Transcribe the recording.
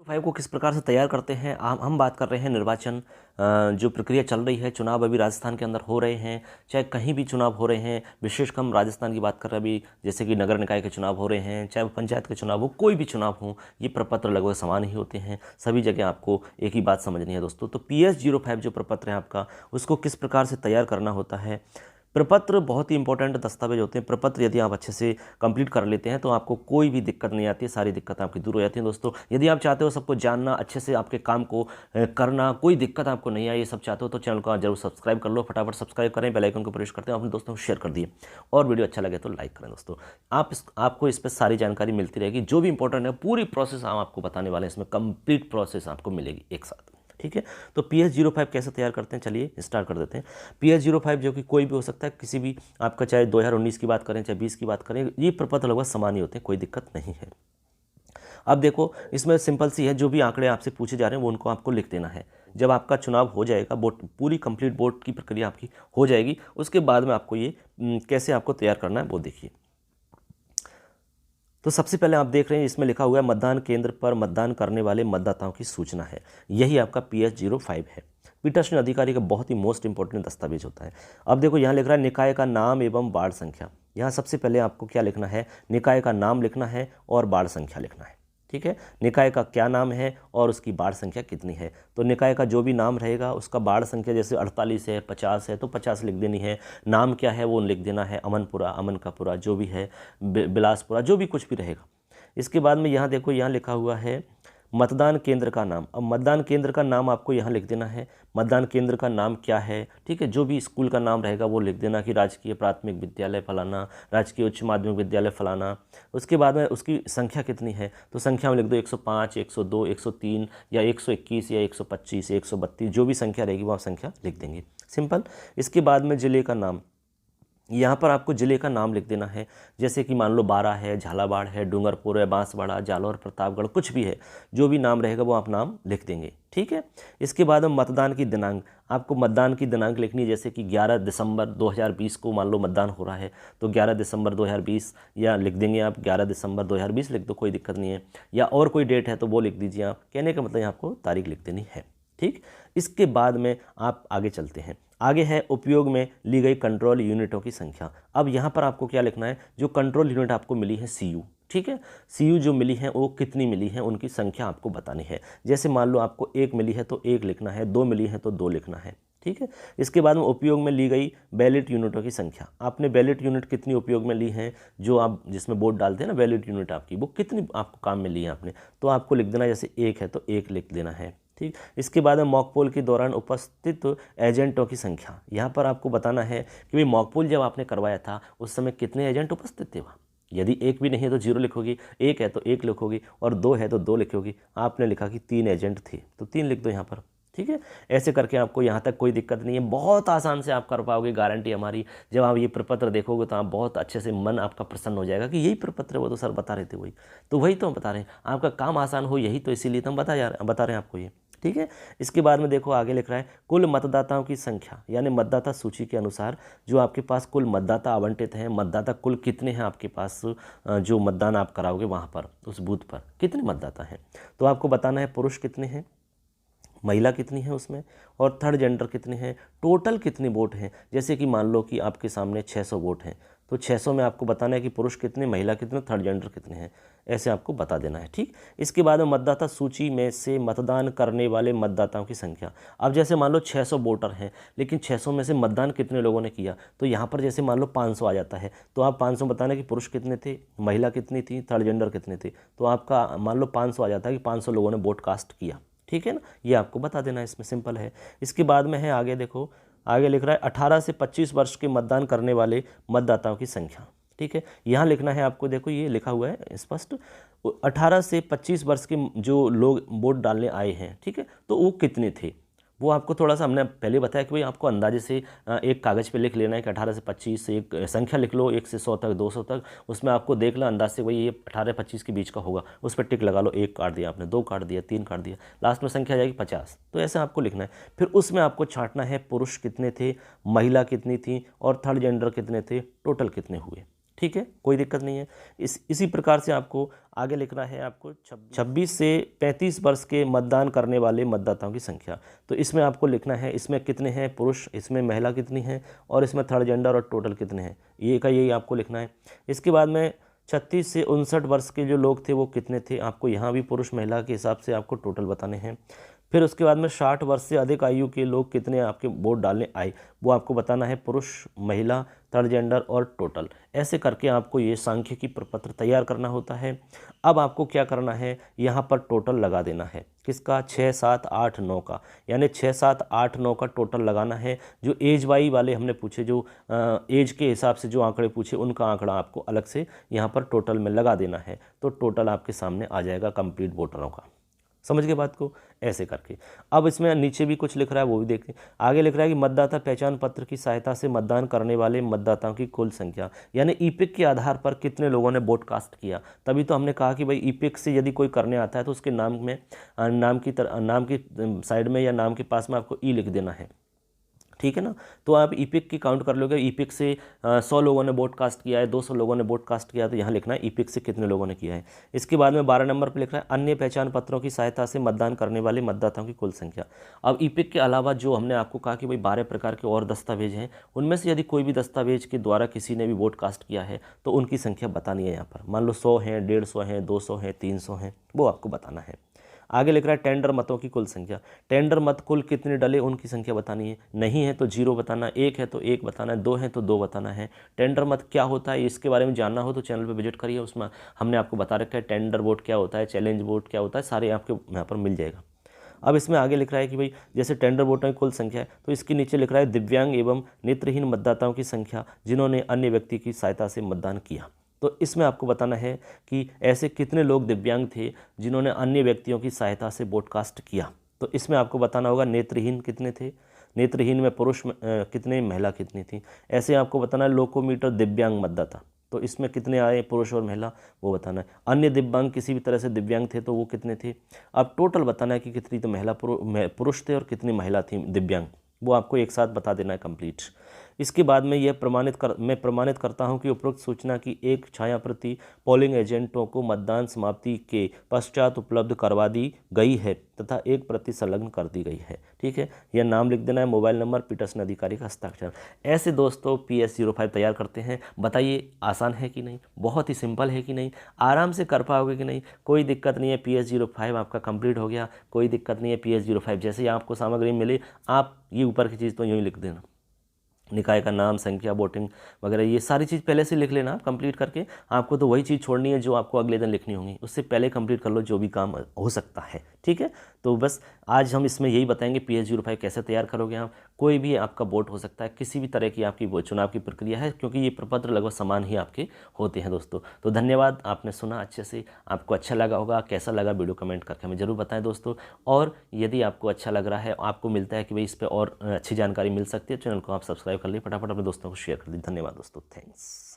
Five को किस प्रकार से तैयार करते हैं। हम बात कर रहे हैं निर्वाचन जो प्रक्रिया चल रही है, चुनाव अभी राजस्थान के अंदर हो रहे हैं, चाहे कहीं भी चुनाव हो रहे हैं, विशेषकर हम राजस्थान की बात कर रहे हैं अभी, जैसे कि नगर निकाय के चुनाव हो रहे हैं, चाहे वो पंचायत के चुनाव हो, कोई भी चुनाव हो, ये प्रपत्र लगभग समान ही होते हैं। सभी जगह आपको एक ही बात समझनी है दोस्तों। तो PS05 जो प्रपत्र है आपका, उसको किस प्रकार से तैयार करना होता है। प्रपत्र बहुत ही इंपॉर्टेंट दस्तावेज होते हैं। प्रपत्र यदि आप अच्छे से कंप्लीट कर लेते हैं तो आपको कोई भी दिक्कत नहीं आती है, सारी दिक्कतें आपकी दूर हो जाती हैं दोस्तों। यदि आप चाहते हो सबको जानना, अच्छे से आपके काम को करना, कोई दिक्कत आपको नहीं आए, ये सब चाहते हो तो चैनल को जरूर सब्सक्राइब कर लो। फटाफट सब्सक्राइब करें, बेल आइकन को प्रेस करते हैं, अपने दोस्तों को शेयर कर दिए और वीडियो अच्छा लगे तो लाइक करें दोस्तों। आपको इस पर सारी जानकारी मिलती रहेगी, जो भी इंपॉर्टेंट है पूरी प्रोसेस हम आपको बताने वाले हैं। इसमें कंप्लीट प्रोसेस आपको मिलेगी एक साथ, ठीक है। तो PS05 कैसे तैयार करते हैं, चलिए स्टार्ट कर देते हैं। PS05 जो कि कोई भी हो सकता है, किसी भी आपका, चाहे 2019 की बात करें चाहे 20 की बात करें, ये प्रपत्र लगभग समान ही होते हैं, कोई दिक्कत नहीं है। अब देखो, इसमें सिंपल सी है, जो भी आंकड़े आपसे पूछे जा रहे हैं वो उनको आपको लिख देना है। जब आपका चुनाव हो जाएगा, वोट पूरी कंप्लीट वोट की प्रक्रिया आपकी हो जाएगी, उसके बाद में आपको ये कैसे आपको तैयार करना है वो देखिए। तो सबसे पहले आप देख रहे हैं इसमें लिखा हुआ है मतदान केंद्र पर मतदान करने वाले मतदाताओं की सूचना है। यही आपका PS05 है। पीठासीन अधिकारी का बहुत ही मोस्ट इंपॉर्टेंट दस्तावेज होता है। अब देखो यहाँ लिख रहा है निकाय का नाम एवं वार्ड संख्या। यहाँ सबसे पहले आपको क्या लिखना है, निकाय का नाम लिखना है और वार्ड संख्या लिखना है, ठीक है। निकाय का क्या नाम है और उसकी वार्ड संख्या कितनी है। तो निकाय का जो भी नाम रहेगा उसका वार्ड संख्या जैसे 48 है, 50 है तो 50 लिख देनी है। नाम क्या है वो लिख देना है, अमनपुरा, अमन का पुरा, जो भी है, बिलासपुरा, जो भी कुछ भी रहेगा। इसके बाद में यहाँ देखो, यहाँ लिखा हुआ है मतदान केंद्र का नाम। अब मतदान केंद्र का नाम आपको यहाँ लिख देना है, मतदान केंद्र का नाम क्या है, ठीक है। जो भी स्कूल का नाम रहेगा वो लिख देना कि राजकीय प्राथमिक विद्यालय फलाना, राजकीय उच्च माध्यमिक विद्यालय फलाना। उसके बाद में उसकी संख्या कितनी है, तो संख्या में लिख दो 105, 102, 103 या 121 या 125, 132, जो भी संख्या रहेगी वो आप संख्या लिख देंगे, सिंपल। इसके बाद में जिले का नाम, यहाँ पर आपको ज़िले का नाम लिख देना है। जैसे कि मान लो बारा है, झालावाड़ है, डूंगरपुर है, बांसवाड़ा, जालौर, प्रतापगढ़, कुछ भी है, जो भी नाम रहेगा वो आप नाम लिख देंगे, ठीक है। इसके बाद में मतदान की दिनांक, आपको मतदान की दिनांक लिखनी है। जैसे कि 11 दिसंबर 2020 को मान लो मतदान हो रहा है तो 11 दिसंबर 2020 या लिख देंगे आप 11 दिसंबर 2020 लिख दो, कोई दिक्कत नहीं है। या और कोई डेट है तो वो लिख दीजिए आप, कहने का मतलब यहाँ आपको तारीख लिख देनी है, ठीक। इसके बाद में आप आगे चलते हैं। आगे है उपयोग में ली गई कंट्रोल यूनिटों की संख्या। अब यहाँ पर आपको क्या लिखना है, जो कंट्रोल यूनिट आपको मिली है CU, ठीक है, CU जो मिली है वो कितनी मिली है, उनकी संख्या आपको बतानी है। जैसे मान लो आपको 1 मिली है तो 1 लिखना है, 2 मिली है तो 2 लिखना है, ठीक है। इसके बाद में उपयोग में ली गई बैलेट यूनिटों की संख्या। आपने बैलेट यूनिट कितनी उपयोग में ली है, जो आप जिसमें वोट डालते हैं ना, बैलेट यूनिट आपकी वो कितनी आपको काम में ली है आपने, तो आपको लिख देना, जैसे 1 है तो 1 लिख देना है, ठीक। इसके बाद में मॉक पोल के दौरान उपस्थित एजेंटों की संख्या। यहाँ पर आपको बताना है कि भाई मॉक पोल जब आपने करवाया था उस समय कितने एजेंट उपस्थित थे वहाँ। यदि 1 भी नहीं है तो 0 लिखोगी, 1 है तो 1 लिखोगी और 2 है तो 2 लिखोगी। आपने लिखा कि 3 एजेंट थे तो 3 लिख दो यहाँ पर, ठीक है। ऐसे करके आपको यहाँ तक कोई दिक्कत नहीं है, बहुत आसान से आप कर पाओगे, गारंटी हमारी। जब आप ये प्रपत्र देखोगे तो आप बहुत अच्छे से, मन आपका प्रसन्न हो जाएगा कि यही प्रपत्र है, वो तो सर बता रहे थे वही तो हम बता रहे हैं, आपका काम आसान हो, यही तो इसीलिए तो हम बता रहे हैं आपको ये, ठीक है। इसके बाद में देखो आगे लिख रहा है कुल मतदाताओं की संख्या, यानी मतदाता सूची के अनुसार जो आपके पास कुल मतदाता आवंटित हैं, मतदाता कुल कितने हैं आपके पास, जो मतदान आप कराओगे वहाँ पर उस बूथ पर कितने मतदाता हैं, तो आपको बताना है पुरुष कितने हैं, महिला कितनी है उसमें, और थर्ड जेंडर कितने हैं, टोटल कितने वोट हैं। जैसे कि मान लो कि आपके सामने 600 वोट हैं तो 600 में आपको बताना है कि पुरुष कितने, महिला कितने, थर्ड जेंडर कितने हैं, ऐसे आपको बता देना है, ठीक। इसके बाद में मतदाता सूची में से मतदान करने वाले मतदाताओं की संख्या। अब जैसे मान लो 600 वोटर हैं, लेकिन 600 में से मतदान कितने लोगों ने किया, तो यहाँ पर जैसे मान लो 500 आ जाता है तो आप 500 बताना कि पुरुष कितने थे, महिला कितनी थी, थर्ड जेंडर कितने थे, तो आपका मान लो 500 आ जाता है कि 500 लोगों ने वोट कास्ट किया, ठीक है ना। ये आपको बता देना है, इसमें सिंपल है। इसके बाद में है आगे देखो, आगे लिख रहा है 18 से 25 वर्ष के मतदान करने वाले मतदाताओं की संख्या, ठीक है। यहाँ लिखना है आपको, देखो ये लिखा हुआ है स्पष्ट, 18 से 25 वर्ष के जो लोग वोट डालने आए हैं, ठीक है, तो वो कितने थे, वो आपको थोड़ा सा हमने पहले बताया कि भाई आपको अंदाजे से एक कागज़ पे लिख लेना है कि 18 से 25, एक संख्या लिख लो 1 से 100 तक, 200 तक, उसमें आपको देख लो अंदाज से भाई ये 18-25 के बीच का होगा, उस पर टिक लगा लो, 1 काट दिया आपने, 2 काट दिया, 3 काट दिया, लास्ट में संख्या आ जाएगी 50। तो ऐसे आपको लिखना है। फिर उसमें आपको छांटना है पुरुष कितने थे, महिला कितनी थी और थर्ड जेंडर कितने थे, टोटल कितने हुए, ठीक है, कोई दिक्कत नहीं है। इसी प्रकार से आपको आगे लिखना है आपको 26 से 35 वर्ष के मतदान करने वाले मतदाताओं की संख्या। तो इसमें आपको लिखना है इसमें कितने हैं पुरुष, इसमें महिला कितनी है, और इसमें थर्ड जेंडर और टोटल कितने हैं, ये का यही आपको लिखना है। इसके बाद में 36 से 59 वर्ष के जो लोग थे वो कितने थे, आपको यहाँ भी पुरुष महिला के हिसाब से आपको टोटल बताने हैं। फिर उसके बाद में 60 वर्ष से अधिक आयु के लोग कितने आपके वोट डालने आए, वो आपको बताना है, पुरुष, महिला, थर्ड जेंडर और टोटल। ऐसे करके आपको ये सांख्यिकी प्रपत्र तैयार करना होता है। अब आपको क्या करना है, यहाँ पर टोटल लगा देना है, किसका, 6, 7, 8, 9 का, यानी 6, 7, 8, 9 का टोटल लगाना है। जो एज वाई वाले हमने पूछे, जो एज के हिसाब से जो आंकड़े पूछे, उनका आंकड़ा आपको अलग से यहाँ पर टोटल में लगा देना है। तो टोटल आपके सामने आ जाएगा कंप्लीट वोटरों का। समझ गए बात को, ऐसे करके। अब इसमें नीचे भी कुछ लिख रहा है, वो भी देखें। आगे लिख रहा है कि मतदाता पहचान पत्र की सहायता से मतदान करने वाले मतदाताओं की कुल संख्या, यानी ईपिक के आधार पर कितने लोगों ने वोट कास्ट किया। तभी तो हमने कहा कि भाई ईपिक से यदि कोई करने आता है तो उसके नाम में नाम की साइड में या नाम के पास में आपको ई लिख देना है, ठीक है ना। तो आप ईपिक की काउंट कर लोगे, ईपिक से 100 लोगों ने वोट कास्ट किया है, 200 लोगों ने वोट कास्ट किया है, तो यहाँ लिखना है ईपिक से कितने लोगों ने किया है। इसके बाद में 12 नंबर पर लिख रहा है अन्य पहचान पत्रों की सहायता से मतदान करने वाले मतदाताओं की कुल संख्या। अब ईपिक के अलावा जो हमने आपको कहा कि भाई 12 प्रकार के और दस्तावेज हैं, उनमें से यदि कोई भी दस्तावेज के द्वारा किसी ने भी वोट कास्ट किया है तो उनकी संख्या बतानी है यहाँ पर। मान लो 100 हैं, 150 हैं, 200 हैं, 300 हैं, वो आपको बताना है। आगे लिख रहा है टेंडर मतों की कुल संख्या। टेंडर मत कुल कितने डले उनकी संख्या बतानी है। नहीं है तो 0 बताना, 1 है तो 1 बताना है, 2 है तो 2 बताना है। टेंडर मत क्या होता है, इसके बारे में जानना हो तो चैनल पे विजिट करिए, उसमें हमने आपको बता रखा है टेंडर वोट क्या होता है, चैलेंज वोट क्या होता है, सारे आपके यहाँ पर मिल जाएगा। अब इसमें आगे लिख रहा है कि भाई जैसे टेंडर वोटों की कुल संख्या है, तो इसके नीचे लिख रहा है दिव्यांग एवं नेत्रहीन मतदाताओं की संख्या जिन्होंने अन्य व्यक्ति की सहायता से मतदान किया। तो इसमें आपको बताना है कि ऐसे कितने लोग दिव्यांग थे जिन्होंने अन्य व्यक्तियों की सहायता से वोटकास्ट किया। तो इसमें आपको बताना होगा नेत्रहीन कितने थे, नेत्रहीन में पुरुष कितने, महिला कितनी थी। ऐसे आपको बताना है लोकोमीटर दिव्यांग मतदाता, तो इसमें कितने आए पुरुष और महिला, वो बताना है। अन्य दिव्यांग किसी भी तरह से दिव्यांग थे तो वो कितने थे। अब टोटल बताना है कि कितनी तो महिला पुरुष थे और कितनी महिला थी दिव्यांग, वो आपको एक साथ बता देना है कंप्लीट। इसके बाद में मैं प्रमाणित करता हूं कि उपरोक्त सूचना की एक छाया प्रति पोलिंग एजेंटों को मतदान समाप्ति के पश्चात उपलब्ध करवा दी गई है तथा एक प्रति संलग्न कर दी गई है। ठीक है, यह नाम लिख देना है, मोबाइल नंबर, पीटरसन अधिकारी का हस्ताक्षर। ऐसे दोस्तों PS05 तैयार करते हैं। बताइए आसान है कि नहीं, बहुत ही सिंपल है कि नहीं, आराम से कर पाओगे कि नहीं, कोई दिक्कत नहीं है। PS05 आपका कंप्लीट हो गया, कोई दिक्कत नहीं है। PS05 जैसे ही आपको सामग्री मिले, आप ये ऊपर की चीज़ तो यूँ ही लिख देना, निकाय का नाम, संख्या, वोटिंग वगैरह, ये सारी चीज़ पहले से लिख लेना कंप्लीट करके। आपको तो वही चीज़ छोड़नी है जो आपको अगले दिन लिखनी होगी, उससे पहले कंप्लीट कर लो जो भी काम हो सकता है। ठीक है, तो बस आज हम इसमें यही बताएंगे PS05 कैसे तैयार करोगे आप। कोई भी आपका वोट हो सकता है, किसी भी तरह की आपकी वो चुनाव की प्रक्रिया है, क्योंकि ये प्रपत्र लगभग समान ही आपके होते हैं दोस्तों। तो धन्यवाद, आपने सुना अच्छे से, आपको अच्छा लगा होगा। कैसा लगा वीडियो कमेंट करके हमें ज़रूर बताएं दोस्तों। और यदि आपको अच्छा लग रहा है, आपको मिलता है कि भाई इस पर और अच्छी जानकारी मिल सकती है, चैनल को आप सब्सक्राइब कर लीजिए, फटाफट अपने दोस्तों को शेयर कर दीजिए। धन्यवाद दोस्तों, थैंक्स।